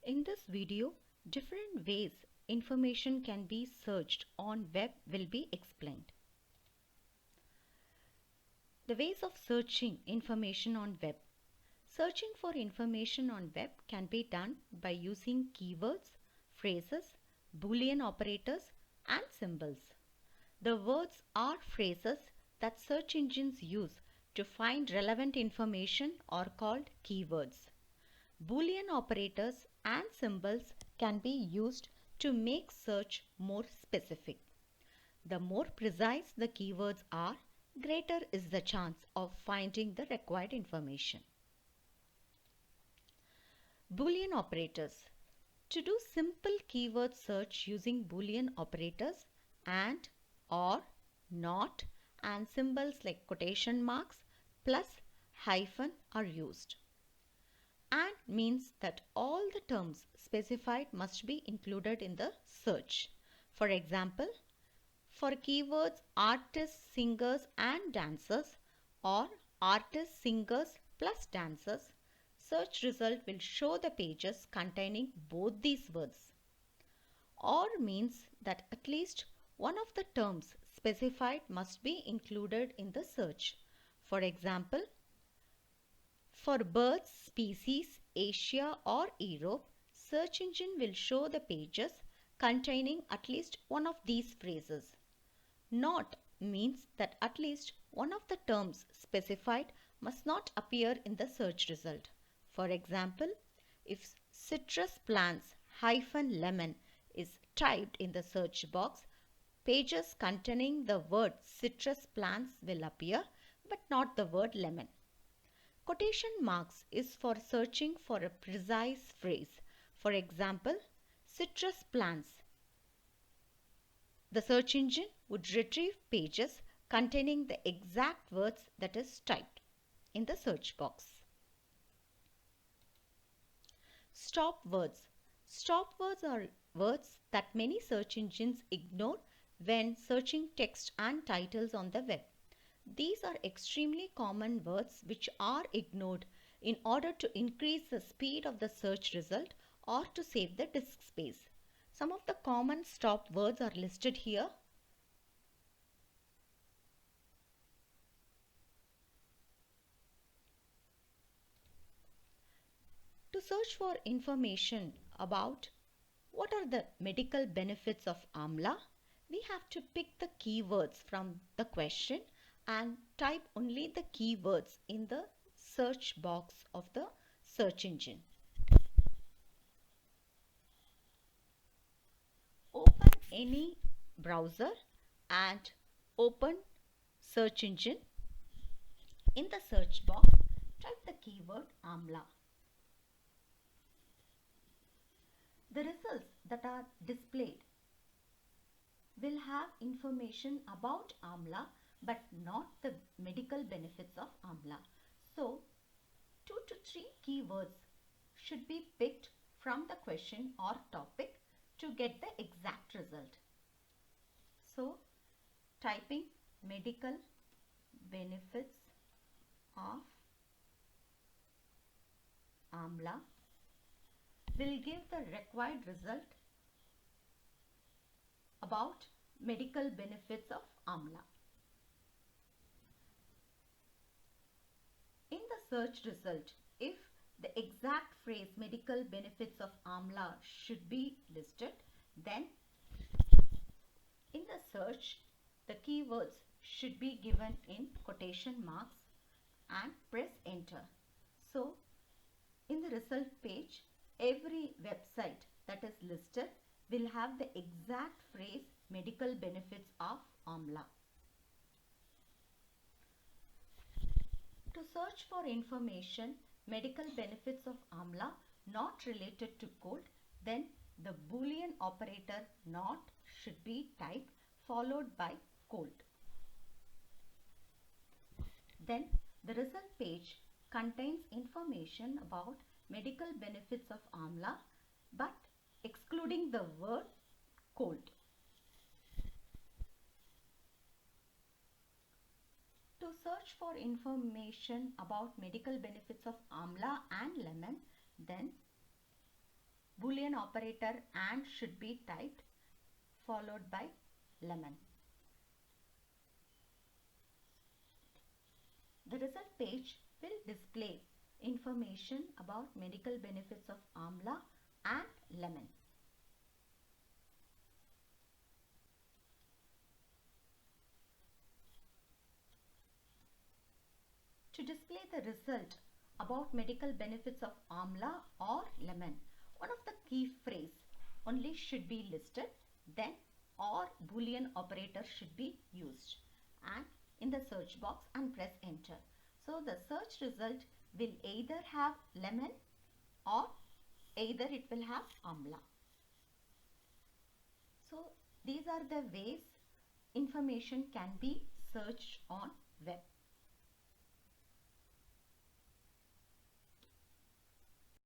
In this video, different ways information can be searched on web will be explained. The ways of searching information on web. Searching for information on web can be done by using keywords, phrases, Boolean operators and symbols. The words or phrases that search engines use to find relevant information are called keywords. Boolean operators and symbols can be used to make search more specific. The more precise the keywords are, greater is the chance of finding the required information. Boolean operators. To do simple keyword search using Boolean operators and, or, not, and symbols like quotation marks, plus, hyphen are used. And means that all the terms specified must be included in the search. For example, for keywords artists, singers and dancers or artists, singers plus dancers, search result will show the pages containing both these words. Or means that at least one of the terms specified must be included in the search. For example, for birds, species, Asia or Europe, search engine will show the pages containing at least one of these phrases. Not means that at least one of the terms specified must not appear in the search result. For example, if citrus plants -lemon is typed in the search box, pages containing the word citrus plants will appear but not the word lemon. Quotation marks is for searching for a precise phrase. For example, citrus plants. The search engine would retrieve pages containing the exact words that is typed in the search box. Stop words. Stop words are words that many search engines ignore when searching text and titles on the web. These are extremely common words which are ignored in order to increase the speed of the search result or to save the disk space. Some of the common stop words are listed here. To search for information about what are the medical benefits of Amla, we have to pick the keywords from the question and type only the keywords in the search box of the search engine. Open any browser and open search engine. In the search box, type the keyword Amla. The results that are displayed will have information about Amla but not the medical benefits of Amla. So, 2 to 3 keywords should be picked from the question or topic to get the exact result. So, typing medical benefits of Amla will give the required result about medical benefits of Amla. In the search result, if the exact phrase medical benefits of Amla should be listed, then in the search, the keywords should be given in quotation marks and press enter. So, in the result page, every website that is listed will have the exact phrase medical benefits of Amla. To search for information medical benefits of Amla not related to cold, then the Boolean operator not should be typed followed by cold. Then the result page contains information about medical benefits of Amla but excluding the word cold. To search for information about medical benefits of Amla and lemon, then Boolean operator and should be typed, followed by lemon. The result page will display information about medical benefits of amla and lemon. To display the result about medical benefits of amla or lemon, one of the key phrase only should be listed, then or Boolean operator should be used and in the search box and press enter. So the search result will either have lemon or either it will have amla. So these are the ways information can be searched on web.